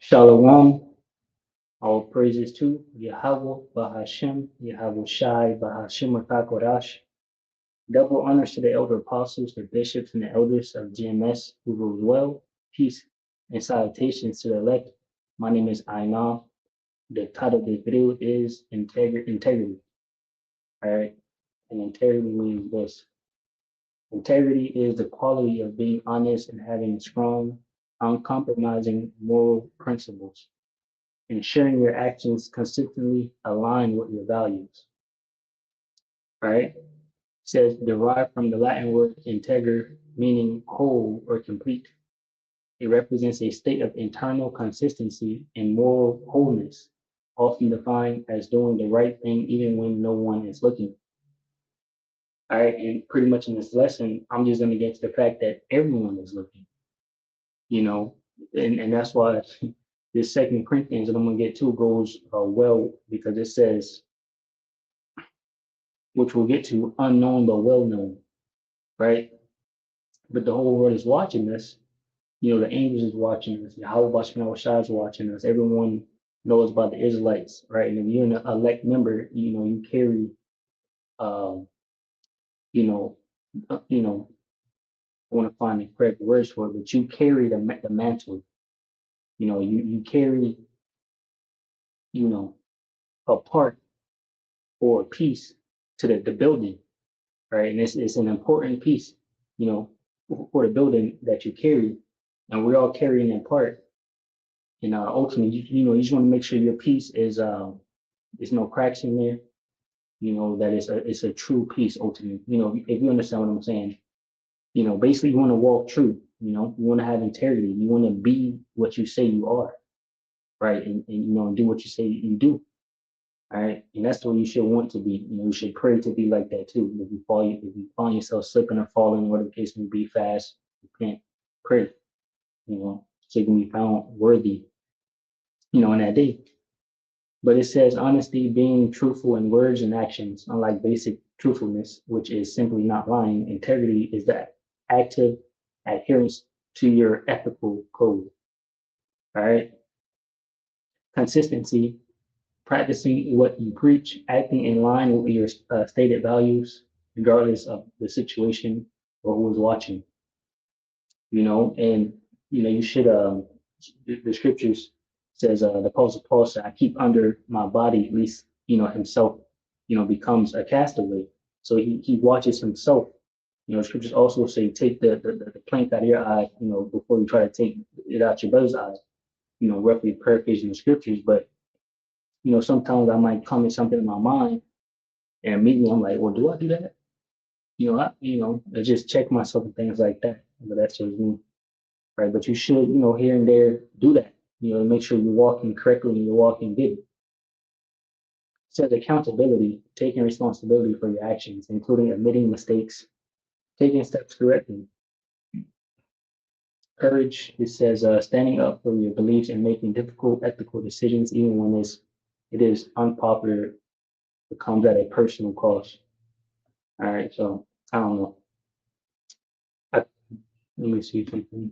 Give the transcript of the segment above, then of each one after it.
Shalom, all praises to Yahweh, Bahashem, Yahweh Shai, Bahashem Kodash. Double honors to the elder apostles, the bishops, and the elders of GMS who rule well. Peace and salutations to the elect. My name is Aina. The title of this video is Integrity. All right. And integrity means this. Integrity is the quality of being honest and having strong, uncompromising moral principles, ensuring your actions consistently align with your values. Right? It says derived from the Latin word integer, meaning whole or complete. It represents a state of internal consistency and moral wholeness, often defined as doing the right thing even when no one is looking. All right, and pretty much in this lesson, I'm just going to get to the fact that everyone is looking, you know, and that's why this Second Corinthians that I'm going to get to goes well because it says, which we'll get to, unknown but well known, right? But the whole world is watching us. You know, the angels is watching us. Yahweh Bashman Shai is watching us. Everyone knows about the Israelites, right? And if you're an elect member, you know, you carry, um, you know, you know, I want to find the correct words for it, but you carry the mantle. You know, you carry, you know, a part or a piece to the building, right? And it's an important piece, you know, for the building that you carry, and we're all carrying that part. And ultimately, you know, you just want to make sure your piece is there's no cracks in there. You know that it's a true piece. Ultimately, you know, if you understand what I'm saying, you know, basically you want to walk true. You know, you want to have integrity. You want to be what you say you are, right? And you know, and do what you say you do. All right, and that's what you should want to be. You know, you should pray to be like that too. If you find yourself slipping or falling, whatever the case may be, fast, repent, pray. You know, so you can be found worthy. You know, in that day. But it says honesty, being truthful in words and actions, unlike basic truthfulness, which is simply not lying. Integrity is the active adherence to your ethical code. All right. Consistency, practicing what you preach, acting in line with your stated values, regardless of the situation or who is watching. You know, and you know you should. The scriptures says the Apostle Paul said, "I keep under my body, at least you know himself, you know, becomes a castaway." So he watches himself. You know, scriptures also say, "Take the plank out of your eye, you know, before you try to take it out your brother's eye." You know, roughly paraphrasing the scriptures, but you know, sometimes I might come in something in my mind, and immediately I'm like, "Well, do I do that?" I just check myself and things like that. But that's just me, right? But you should, you know, here and there do that. You know, make sure you're walking correctly and you're walking good. It says accountability, taking responsibility for your actions, including admitting mistakes, taking steps correctly. Courage, it says standing up for your beliefs and making difficult ethical decisions, even when it is unpopular, it comes at a personal cost. All right, so I don't know. Let me see something.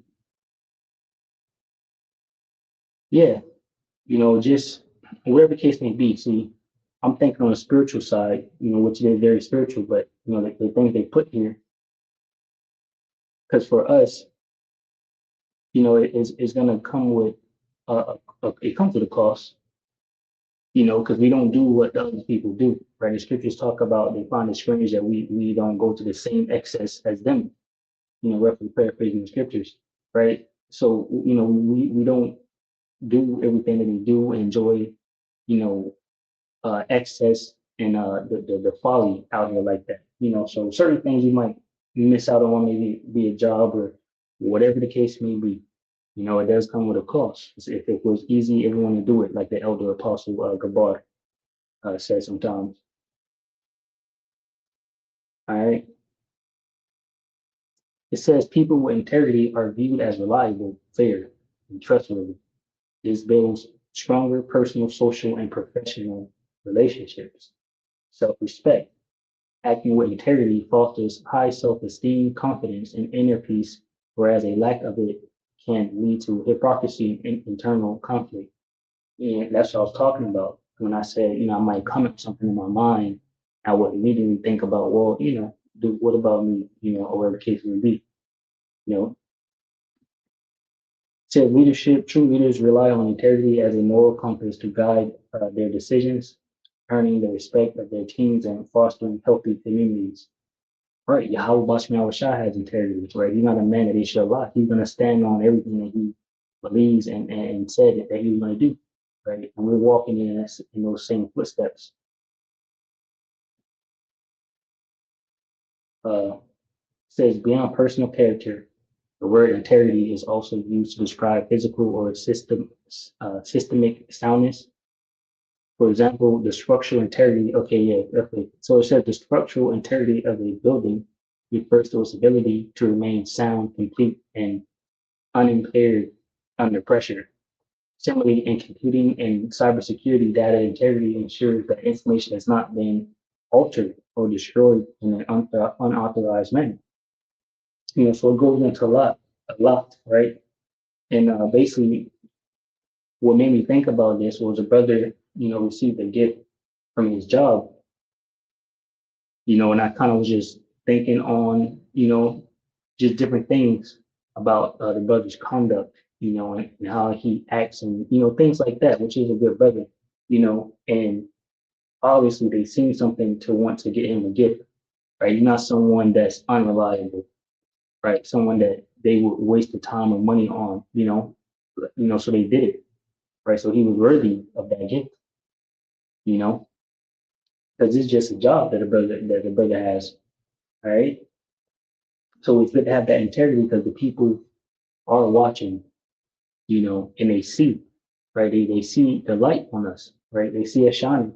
Yeah, you know, just whatever the case may be. See, I'm thinking on the spiritual side, you know, which is very spiritual, but you know, the things they put here, because for us, you know, it's gonna come with it comes with a cost, you know, because we don't do what the other people do, right? The scriptures talk about they find it strange that we don't go to the same excess as them, you know, roughly paraphrasing the scriptures, right? So, you know, we don't do everything that we do, enjoy, you know, excess and the folly out here like that. You know, so certain things you might miss out on, maybe be a job or whatever the case may be. You know, it does come with a cost. If it was easy, everyone would do it, like the elder apostle Gabar said sometimes. All right. It says people with integrity are viewed as reliable, fair, and trustworthy. This builds stronger personal, social, and professional relationships. Self-respect. Acting with integrity fosters high self-esteem, confidence, and inner peace, whereas a lack of it can lead to hypocrisy and internal conflict. And that's what I was talking about when I said, I might come up with something in my mind. I would immediately think about, well, what about me, or whatever the case may be. You know, said leadership, true leaders rely on integrity as a moral compass to guide their decisions, earning the respect of their teams and fostering healthy communities. Right, Yahweh Bashmi Shah has integrity, right? He's not a man that he should lie. He's gonna stand on everything that he believes and said that he was gonna do, right? And we're walking in those same footsteps. Says beyond personal character, the word integrity is also used to describe physical or systemic soundness. For example, the structural integrity. Okay, yeah, okay. So it says the structural integrity of a building refers to its ability to remain sound, complete, and unimpaired under pressure. Similarly, in computing and cybersecurity, data integrity ensures that information has not been altered or destroyed in an unauthorized manner. So it goes into a lot, right? And basically, what made me think about this was a brother, received a gift from his job, and I kind of was just thinking on, just different things about the brother's conduct, and how he acts and, things like that, which is a good brother, and obviously they seen something to want to get him a gift, right? You're not someone that's unreliable, right? Someone that they would waste the time and money on, so they did it, right? So he was worthy of that gift, you know, because it's just a job that the brother has, all right? So it's good to have that integrity because the people are watching, and they see, right? They see the light on us, right? They see us shining,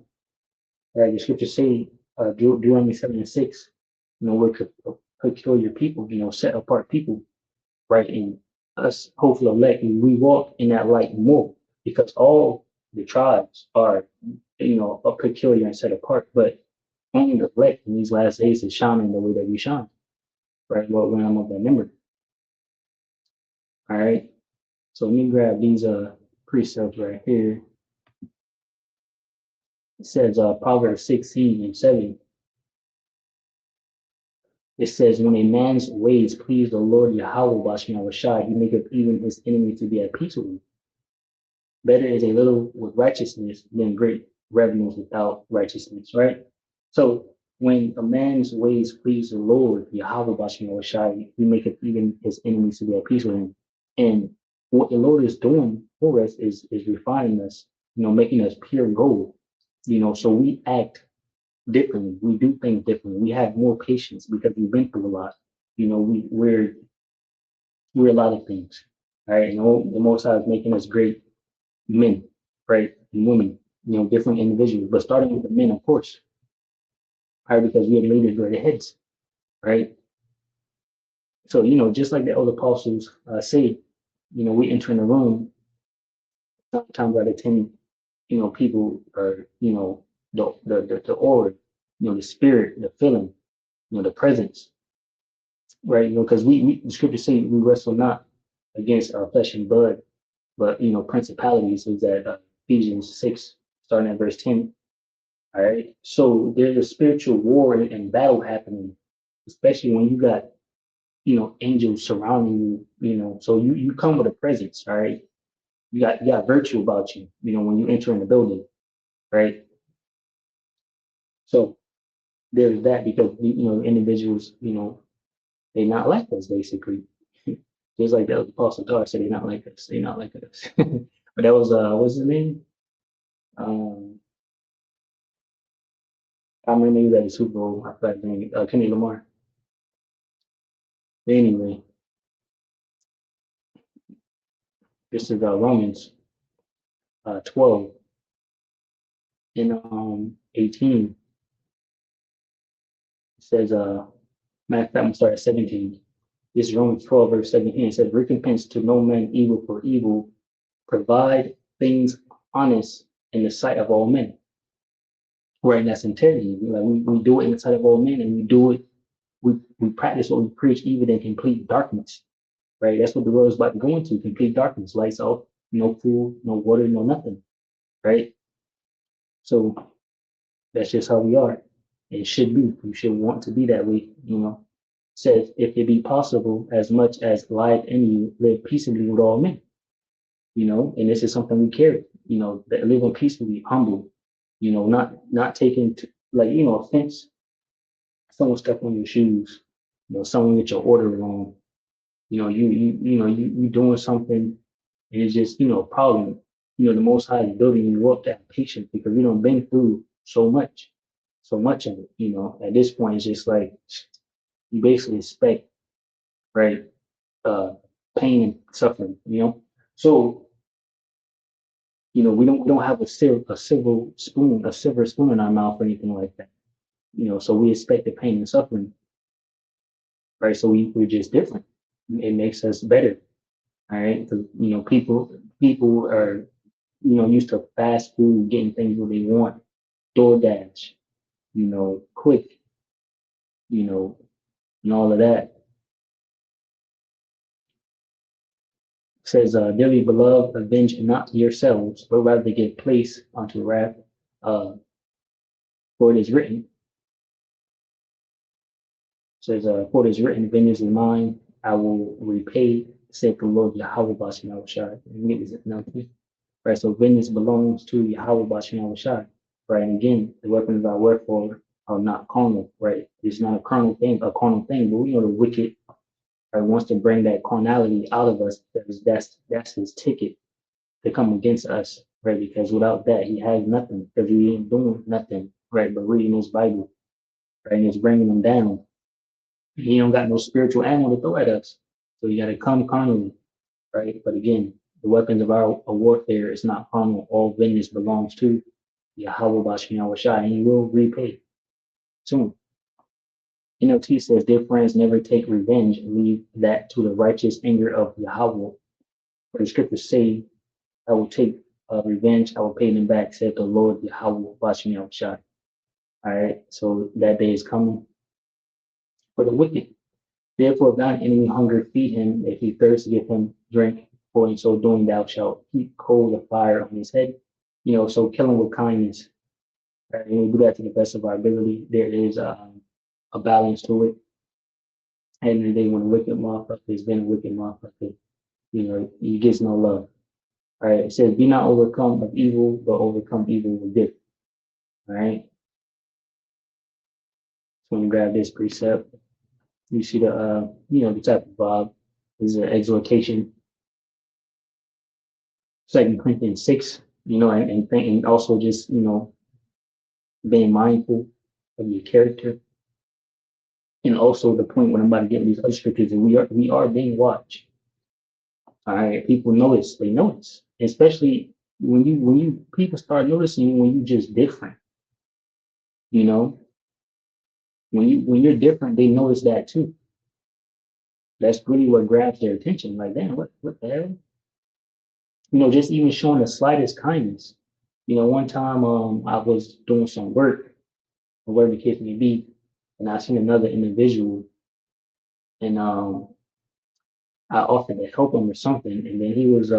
right? The scriptures say, Deuteronomy 7:6, we're peculiar people, set apart people, right? And us, hopefully elect, and we walk in that light more because all the tribes are, a peculiar and set apart, but only the elect in these last days is shining the way that we shine, right? Well, when I'm of that number, all right? So let me grab these precepts right here. It says Proverbs 16:7. It says, when a man's ways please the Lord Yahweh Bashmi Shai, he maketh even his enemy to be at peace with him. Better is a little with righteousness than great revenues without righteousness, right? So when a man's ways please the Lord Yahweh Bashmi Shai, he maketh even his enemies to be at peace with him. And what the Lord is doing for us is refining us, making us pure gold, so we act differently. We do things differently. We have more patience because we've been through a lot. We're a lot of things, right? And the Most High is making us great men, right? And women, different individuals, but starting with the men, of course, right? Because we have leaders, we're the heads, right? So, just like the other apostles say, we enter in the room, sometimes out of 10, people are, the aura, the spirit, the feeling, the presence, right? Because the scriptures say we wrestle not against our flesh and blood, but principalities is at Ephesians 6, starting at verse 10. All right. So there's a spiritual war and battle happening, especially when you got, angels surrounding you, so you come with a presence, all right. You got virtue about you, when you enter in the building, right? So there's that because individuals, they not like us basically. Just like the Apostle Paul said, they not like us. They not like us. But that was what's his name? I remember he was at the Super Bowl. I forgot his name. Kenny Lamar. But anyway, this is Romans 12 and 18. It says, matter of fact, I'm gonna start at 17. This is Romans 12, verse 17. It says, recompense to no man evil for evil, provide things honest in the sight of all men. Right, and that's integrity. Like we do it in the sight of all men, and we do it. We practice what we preach, even in complete darkness. right? That's what the world is about to go into, complete darkness, lights off, no food, no water, no nothing, right? So that's just how we are. It should be. You should want to be that way, you know. Says, if it be possible, as much as lieth in you, live peaceably with all men, you know, and this is something we carry, you know, that living peaceably, humble, you know, not taking like, you know, offense, someone step on your shoes, you know, someone get your order wrong, you know, you doing something and it's just, you know, a problem. You know, the Most High is building you up that patience because we don't been through so much of it. You know, at this point, it's just like you basically expect, right, uh, pain and suffering. You know, so you know we don't have a silver spoon in our mouth or anything like that. You know, so we expect the pain and suffering, right? So we're just different. It makes us better, all right? Because you know people are used to fast food, getting things what they want, DoorDash, quick, you know, and all of that. Says, dearly beloved, avenge not yourselves, but rather give place unto wrath. Uh, for it is written, says, for it is written, vengeance is mine, I will repay, said the Lord Yahweh Bashem Yahushai. And it was announcement. Right, so vengeance belongs to Yahweh Bashem Yahushai. Right, and again, the weapons of our warfare are not carnal, right? It's not a carnal thing, but we know the wicked wants to bring that carnality out of us because that's his ticket to come against us, right? Because without that, he has nothing because he ain't doing nothing, right? But reading his Bible, right? And it's bringing them down. He don't got no spiritual ammo to throw at us. So you got to come carnally, right? But again, the weapons of our warfare is not carnal. All vengeance belongs to Yahweh Bashem Yahushai, and he will repay soon. NLT says, dear friends, never take revenge. Leave that to the righteous anger of Yahweh. For the scriptures say, I will take revenge, I will pay them back, said the Lord Yahweh Bashem Yahushai. All right, so that day is coming for the wicked. Therefore, if thine enemy hunger, feed him. If he thirst, give him drink. For in so doing, thou shalt heap coals of fire on his head. You know, so killing with kindness. Right? And we do that to the best of our ability. There is a balance to it. And then when a wicked motherfucker has been a wicked motherfucker, he gets no love. All right. It says, be not overcome of evil, but overcome evil with good. All right. So when you grab this precept, you see the type of Bob is an exhortation. 2 Corinthians 6, and also just, being mindful of your character. And also the point when I'm about to get these other scriptures, we are being watched. All right. People notice, they notice, especially when people start noticing when you just different, you know, when you're different, they notice that too. That's really what grabs their attention. Like, damn, what the hell? Just even showing the slightest kindness. One time I was doing some work, or whatever the case may be, and I seen another individual, and I offered to help him or something, and then he was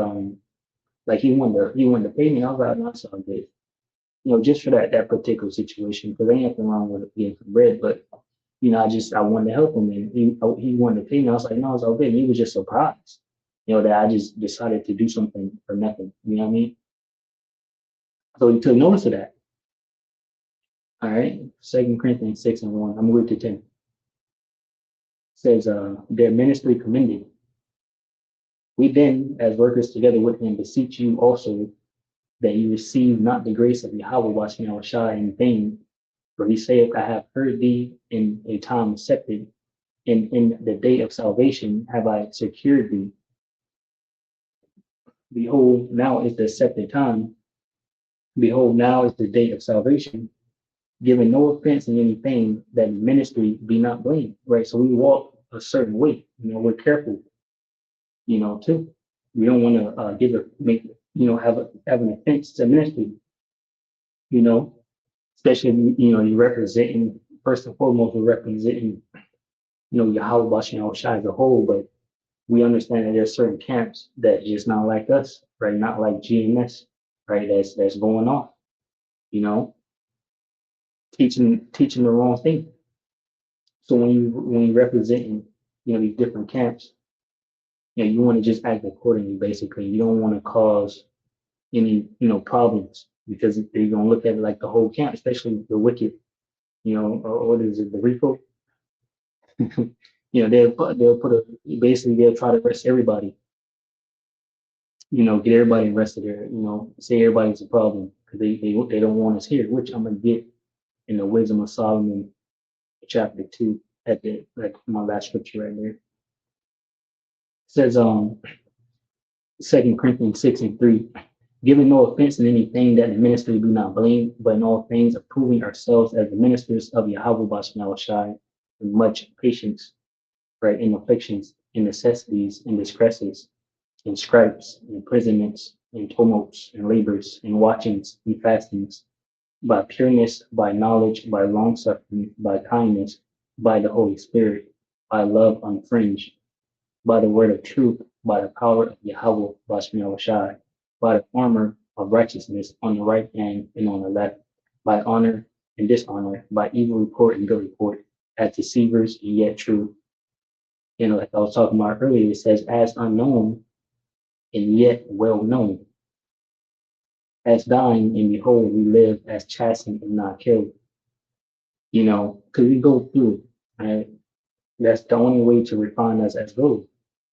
like he wanted to pay me. I was like, no, that's all good. Just for that particular situation, because there ain't nothing wrong with getting some bread, but I wanted to help him, and he wanted to pay me. I was like, no, it's all good. And he was just surprised, that I just decided to do something for nothing. You know what I mean? So he took notice of that. All right. 2 Corinthians 6:1. I'm gonna read to 10. It says, their ministry commended. We then, as workers together with him, beseech you also that you receive not the grace of Yahweh Bashem Yahushai in vain. For he saith, I have heard thee in a time accepted, and in the day of salvation have I secured thee. Behold, now is the accepted time. Behold, now is the day of salvation, giving no offense in anything, that ministry be not blamed. Right. So we walk a certain way. We're careful, too. We don't want to have an offense to ministry, especially, you're representing, first and foremost, we're representing, Yahweh Bashem Yahushai as a whole, but we understand that there's certain camps that just not like us, right? Not like GMS, right? That's going off, you know, teaching the wrong thing. So when you representing, these different camps, you want to just act accordingly. Basically, you don't want to cause any problems because they're gonna look at it like the whole camp, especially the wicked. Or what is it, the Rico? They'll put a basically they'll try to arrest everybody. Get everybody arrested there. Say everybody's a problem because they don't want us here, which I'm gonna get in the Wisdom of Solomon chapter 2 at the like my last scripture right there. It says 2 Corinthians 6:3, giving no offense in anything that the minister do not blame, but in all things approving ourselves as the ministers of Yahweh Bashmal Shai with much patience, right, in afflictions, in necessities, in distresses, in stripes, in imprisonments, in tumults, in labors, in watchings, in fastings, by pureness, by knowledge, by long suffering, by kindness, by the Holy Spirit, by love unfringed, by the word of truth, by the power of Yahweh Bashmi Shai, by the armor of righteousness on the right hand and on the left, by honor and dishonor, by evil report and good report, as deceivers and yet true. Like I was talking about earlier, it says, as unknown and yet well known, as dying and behold, we live, as chastened and not killed. Because we go through it, right? That's the only way to refine us as gold,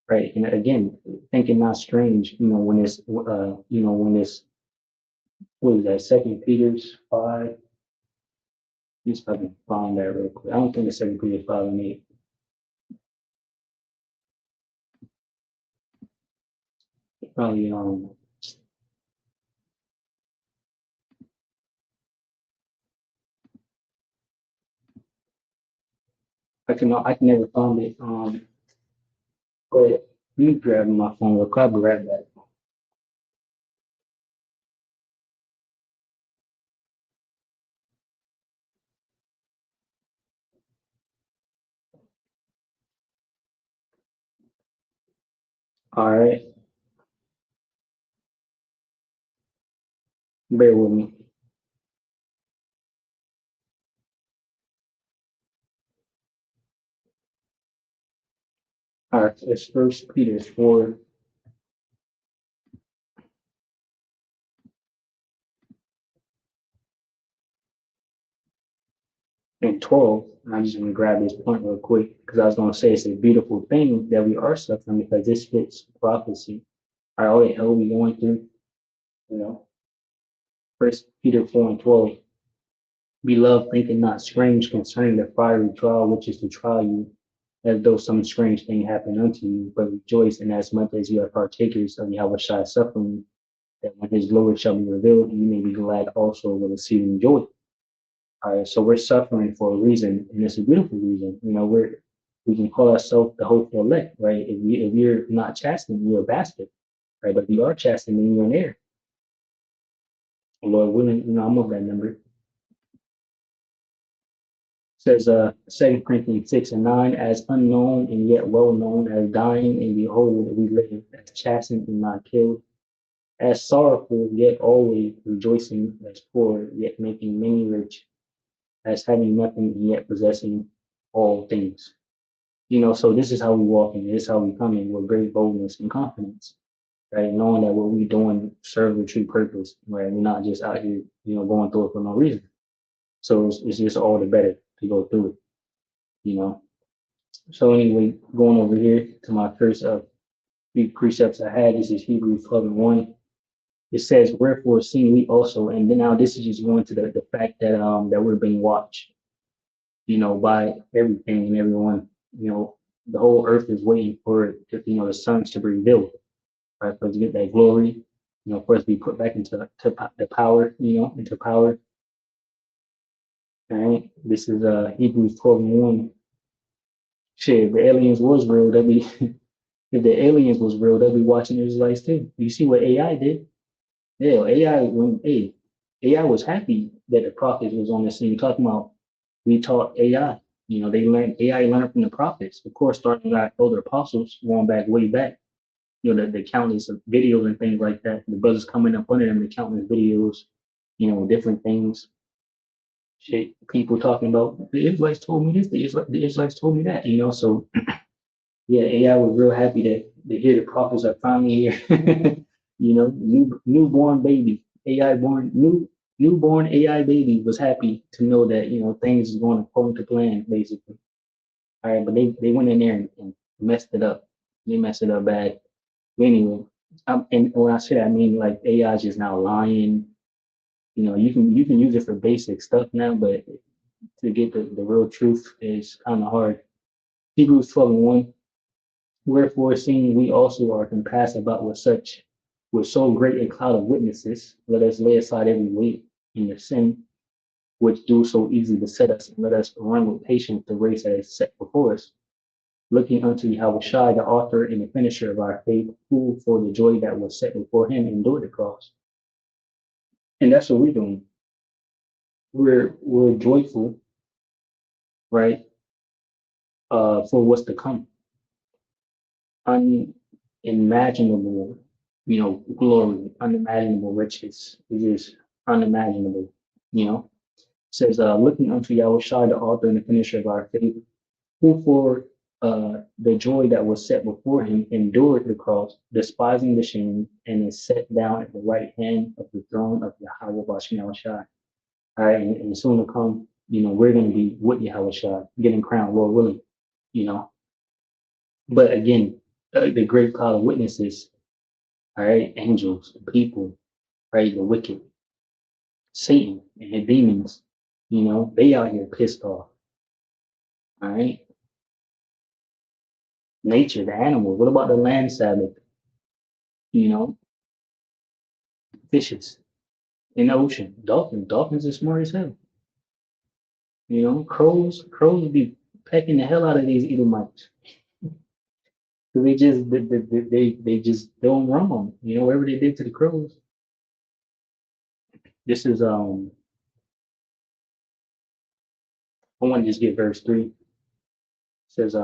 right? And again, thinking not strange, when it's, what is that, Second Peter's 5? Let's probably find that real quick. I don't think it's Second Peter's 5:8. Probably I can never find it. But you grab my phone real quick. I'll grab that. All right, bear with me. All right, it's First Peter 4 and 12. And I'm just going to grab this point real quick because I was going to say it's a beautiful thing that we are suffering because this fits prophecy. All the hell we going through, you know. First Peter 4 and 12. Beloved, thinking not strange concerning the fiery trial which is to try you, as though some strange thing happened unto you, but rejoice in as much as you are partakers of Yahweh suffering, that when his glory shall be revealed, you may be glad also with exceeding joy. All right, so we're suffering for a reason, and it's a beautiful reason. We can call ourselves the hopeful elect, right? If you're not chastened, you're a bastard, right? But if you are chastened, then you're an heir. Lord willing, I'm of that number. Says 2 Corinthians 6:9, as unknown and yet well known, as dying and behold, we live, as chastened and not killed, as sorrowful yet always rejoicing, as poor yet making many rich, as having nothing and yet possessing all things. So this is how we walk in, this is how we come in with great boldness and confidence, right? Knowing that what we're doing serves a true purpose, right? We're not just out here, going through it for no reason. So it's just all the better to go through it, you know. So anyway, going over here to my first few precepts I had, this is Hebrews 12:1. It says, wherefore seeing we also, and then now this is just going to the fact that that we're being watched, by everything and everyone. The whole earth is waiting for the sons to be revealed, right? For us to get that glory, for us to be put back into the power, into power. All right. This is Hebrews 12:1. Shit, if the aliens was real, that'd be if the aliens was real, they'd be watching the Israelites too. You see what AI did? Yeah, AI was happy that the prophets was on the scene talking about we taught AI. They learned AI learned from the prophets, of course, starting with our older apostles, going back way back. The countless of videos and things like that. The brothers coming up under them, the countless videos, different things. Shit, people talking about the Israelites told me this, the Israelites told me that. So yeah, AI was real happy to hear the prophets are finally here. Newborn baby, AI born newborn AI baby was happy to know that things is going according to plan, basically. All right, but they went in there and messed it up. They messed it up bad. But anyway, and when I say that, I mean like AI is just now lying. You can use it for basic stuff now, but to get the real truth is kind of hard. Hebrews 12:1. Wherefore, seeing we also are compassed about with so great a cloud of witnesses, let us lay aside every weight and the sin which do so easily beset us, and let us run with patience the race that is set before us, looking unto Yahushua, the author and the finisher of our faith, who for the joy that was set before him endured the cross. And that's what we're doing. We're joyful, right? For what's to come. Unimaginable, glory, unimaginable riches. It is unimaginable, you know. It says, looking unto Yahushua, the author and the finisher of our faith, who for the joy that was set before him endured the cross, despising the shame, and is set down at the right hand of the throne of Yahweh Bashim Yahushua. All right, and soon to come, we're going to be with Yahushua, getting crowned, Lord willing, you know. But again, the great cloud of witnesses, all right, angels, people, right, the wicked, Satan and the demons, they out here pissed off, all right. Nature, the animals. What about the land Sabbath? You know, fishes in the ocean, dolphins are smart as hell. Crows would be pecking the hell out of these Edomites. They just don't run them. Whatever they did to the crows. This is I want to just get verse 3. It says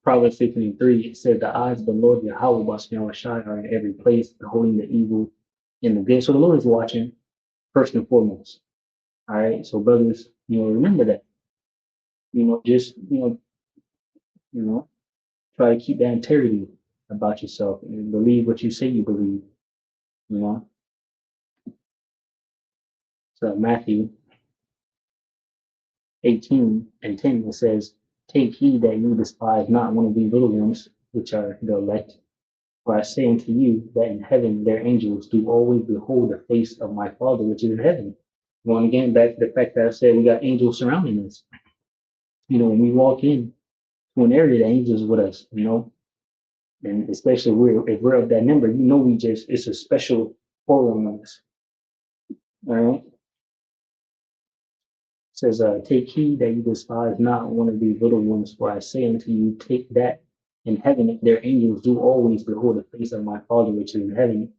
Proverbs 15:3. It says the eyes of the Lord Yahweh Bashar are in every place, beholding the evil and the good. So the Lord is watching first and foremost. All right. So brothers, remember that. Just try to keep that integrity about yourself and believe what you say you believe. You know. So Matthew 18:10, it says, "Take heed that you despise not one of these little ones, which are the elect. For I say unto you that in heaven their angels do always behold the face of my Father which is in heaven." Going again back to the fact that I said we got angels surrounding us. When we walk in to an area, the angels with us. And especially if we're of that number, it's a special forum on us. All right. It says, take heed that you despise not one of these little ones, for I say unto you, take that in heaven, their angels do always behold the face of my Father which is in heaven.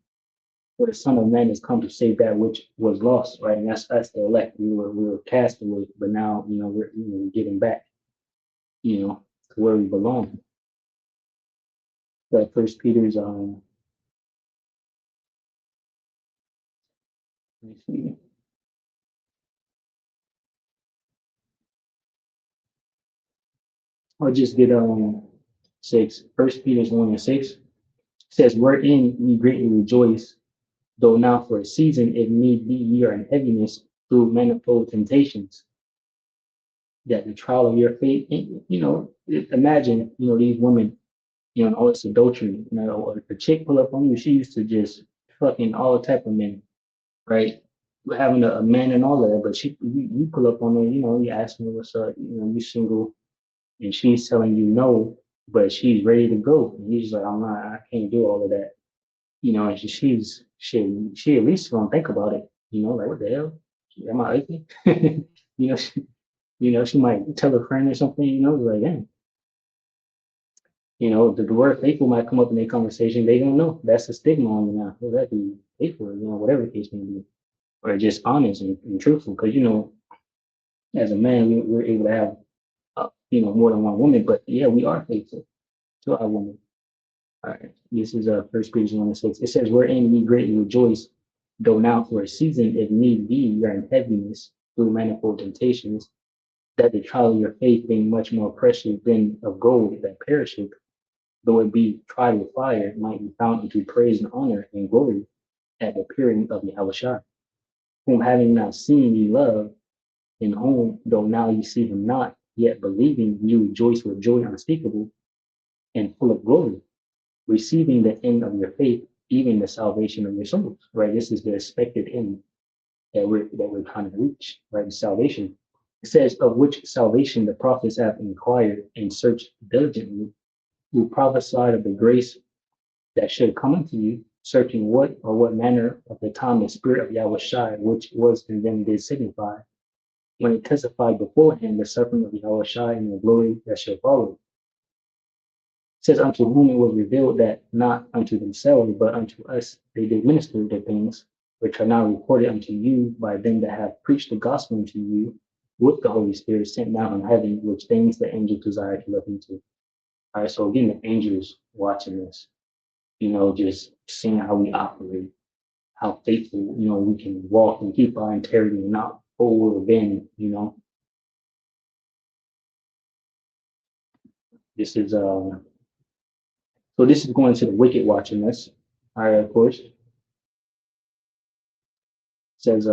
For the Son of Man has come to save that which was lost, right? And that's the elect. We were cast away, but now we're getting back, to where we belong. That First Peter's let me see. I'll just get 6. First Peter's 1:6 says, "Wherein ye greatly rejoice, though now for a season, if need be, ye are in heaviness through manifold temptations, that the trial of your faith." And, imagine, these women, all this adultery. Or if a chick pull up on you, she used to just fucking all type of men, right? Having a man and all of that, but you pull up on her, you ask me what's up, you single, and she's telling you no, but she's ready to go. And he's like, I can't do all of that. And she at least gonna think about it. Like what the hell? Am I ugly? you know, she, she might tell a friend or something. Like, damn. The word faithful might come up in their conversation. They don't know. That's a stigma on you now. Well, that be faithful, whatever the case may be, or just honest and truthful. Because as a man, we're able to have more than one woman, but yeah, we are faithful to our woman. All right. This is First Peter 1:6. It says, "Wherein we greatly rejoice, though now for a season, if need be, we are in heaviness through manifold temptations, that the trial of your faith, being much more precious than of gold that perisheth, though it be tried with fire, might be found unto praise and honor and glory at the appearing of Yahushua, whom having not seen ye love, in whom, though now ye see him not, yet believing, you rejoice with joy unspeakable and full of glory, receiving the end of your faith, even the salvation of your souls." Right? This is the expected end that we're trying to reach, right? The salvation. It says, "Of which salvation the prophets have inquired and searched diligently, who prophesied of the grace that should come unto you, searching what manner of the time the Spirit of Yahushua, which was in them, did signify, when it testified beforehand the suffering of Yahushua and the glory that shall follow." It says, "Unto whom it was revealed that not unto themselves, but unto us they did minister the things which are now reported unto you by them that have preached the gospel unto you with the Holy Spirit sent down from heaven, which things the angels desire to look into." All right, so again, the angels watching us, just seeing how we operate, how faithful, we can walk and keep our integrity and not forward or bend. This is so this is going to the wicked watching us. All right, of course. It says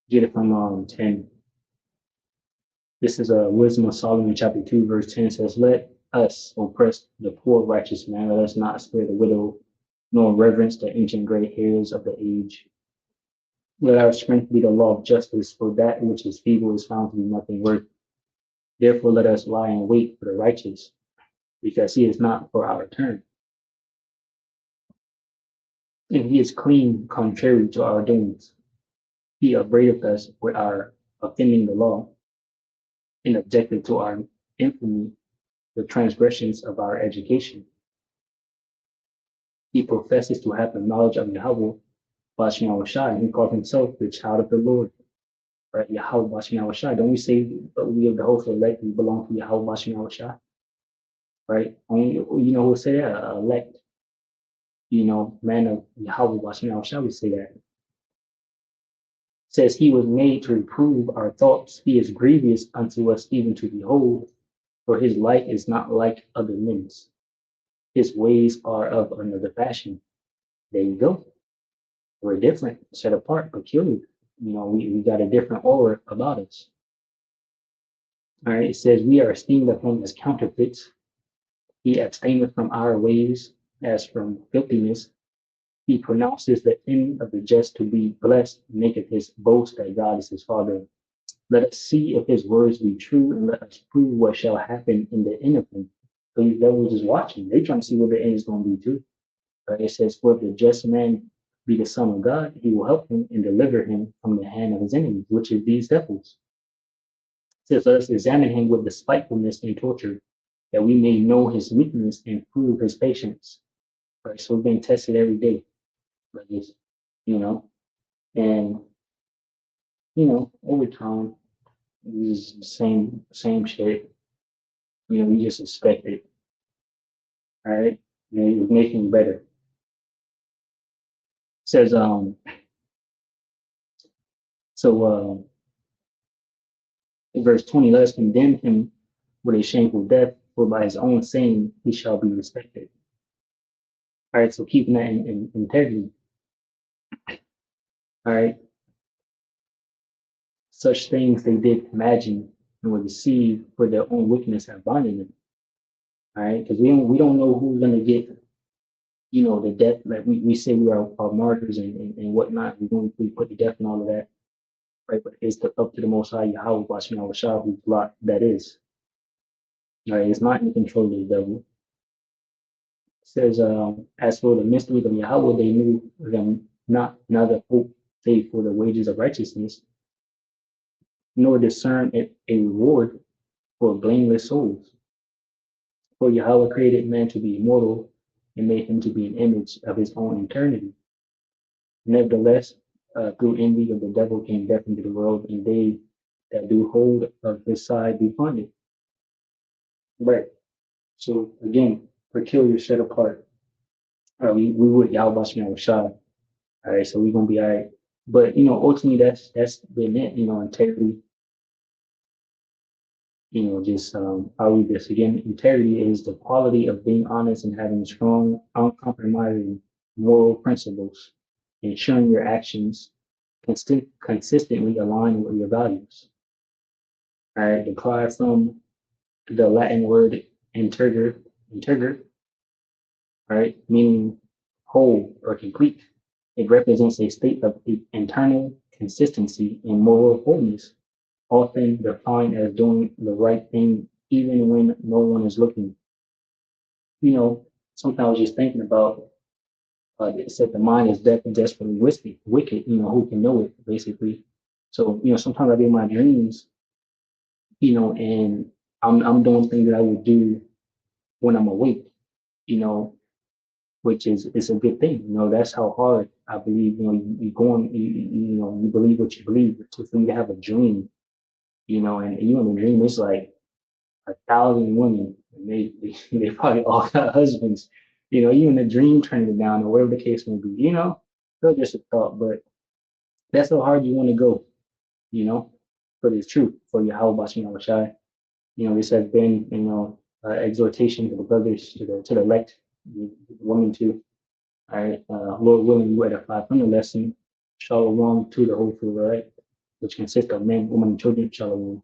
get it from 10. This is Wisdom of Solomon, chapter 2, verse 10. It says, "Let us oppress the poor righteous man, let us not spare the widow, nor reverence the ancient gray hairs of the age. Let our strength be the law of justice, for that which is feeble is found to be nothing worth. Therefore let us lie in wait for the righteous, because he is not for our turn. And he is clean contrary to our doings. He upbraideth us with our offending the law, and objected to our infamy, the transgressions of our education. He professes to have the knowledge of Yahweh, Bashmi Shai, and he calls himself the child of the Lord." Right? Yahweh Bashmi Shai. Don't we say we of the host elect, we belong to Yahweh Bashmi Shai? Right? Only, who say that? Elect, man of Yahweh Bashmi Shai, we say that. It says, "He was made to reprove our thoughts. He is grievous unto us even to behold, for his light is not like other men's. His ways are of another fashion." There you go. We're different, set apart, peculiar. We got a different aura about us. All right. It says, "We are esteemed of him as counterfeits. He abstaineth from our ways as from filthiness. He pronounces the end of the just to be blessed, maketh his boast that God is his father. Let us see if his words be true, and let us prove what shall happen in the end of him." So these devils is watching. They trying to see what the end is going to be too. Right? It says, "For if the just man be the son of God, he will help him and deliver him from the hand of his enemies," which is these devils. It says, "Let us examine him with despitefulness and torture, that we may know his weakness and prove his patience." Right? So we're being tested every day. Like this, you know, and over time, it's the same shit. You just expect it. All right. You're making better. It says, so in verse 20, "Let us condemn him with a shameful death, for by his own saying he shall be respected." All right, so keeping that in integrity. All right, such things they did imagine and were deceived, for their own wickedness have bonded them. All right, because we don't know who's gonna get the death. Like we say we are martyrs and whatnot. We put the death and all of that, right? But it's up to the Most High Yahweh, Bashar Shah, whose lot that is. All right, it's not in control of the devil. It says, "As for the mysteries of Yahweh, they knew them not, neither hope they for the wages of righteousness, nor discern a reward for blameless souls. For Yahweh created man to be immortal and made him to be an image of his own eternity. Nevertheless, through envy of the devil came death into the world, and they that do hold of his side do find it. Right. So again, peculiar, set apart. We would Yahweh Shemel Shai. All right, so we're gonna be all right. But ultimately, that's been it. Integrity. Just I'll read this again. Integrity is the quality of being honest and having strong, uncompromising moral principles, ensuring your actions consistently align with your values. All right, derived from the Latin word integer, right, meaning whole or complete. It represents a state of internal consistency and moral wholeness, often defined as doing the right thing even when no one is looking. Something I was just thinking about. It said the mind is desperately wicked. Who can know it, basically. So, sometimes I get my dreams, and I'm doing things that I would do when I'm awake, you know, which is it's a good thing. That's how hard I believe. You go on, you believe what you believe. So for you to have a dream, and you in the dream, it's like 1,000 women, and they probably all got husbands. You in the dream turning it down, or whatever the case may be. So just a thought, but that's how hard you want to go. You know, but it's true for your how about Shai. This has been exhortation to the brothers, to the elect, the women too. All right, Lord willing, you edify from the lesson. Shalom to the whole food, all right, which consists of men, women, and children. Shalom.